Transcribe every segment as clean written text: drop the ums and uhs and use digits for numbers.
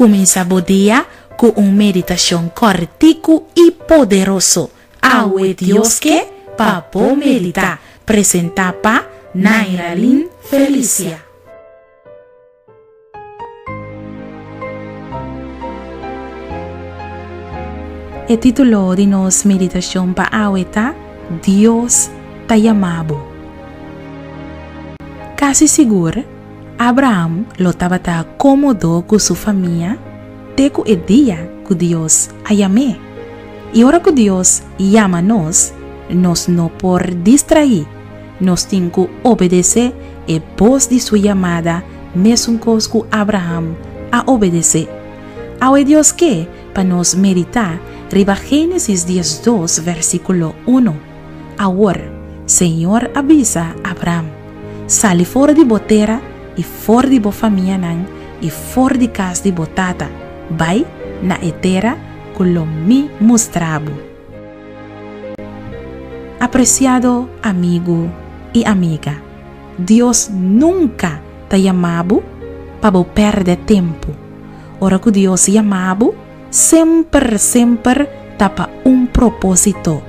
Comienza o dia com meditação cortico e poderoso. Awe Dios que papo medita. Presenta pa Nairalyn Felicia. O título de nossa meditação para awe tá Deus te llamado. Quase seguro, Abraham lo estava cómodo com sua família, teco o dia que Deus a chamou. E ora que Deus chama nós não por distrair, nós temos que obedecer e voz de sua chamada, mesmo que Abraham a obedecer. Ao Deus que, para nós meditar, riba Gênesis 12, versículo 1. Agora, Senhor avisa Abraham, sale fora de boteira e fora de bo família e fora de casa de botata, vai na terra que lo me mostrabo. Apreciado amigo e amiga, Deus nunca te chamado para perder tempo. Ora que Deus chamado, sempre tapa propósito.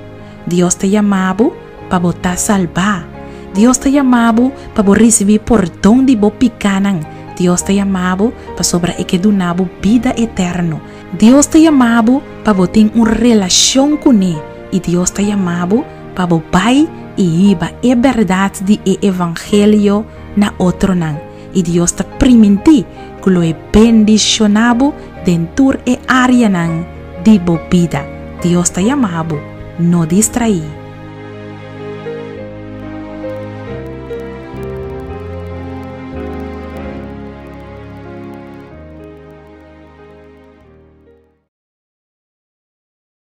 Deus te chamado para botar salvar. Deus te chamado para receber perdão de bo picanan. Deus te chamado para sobre que donabo vida eterna. Deus te chamado para ter uma relação com Ele. E Deus te chamado para pai e iba a verdade de evangelho na outro nan. E Deus te permite que lo é bendicionado dentro e área nan de bo vida. Deus te chamado, não distrair.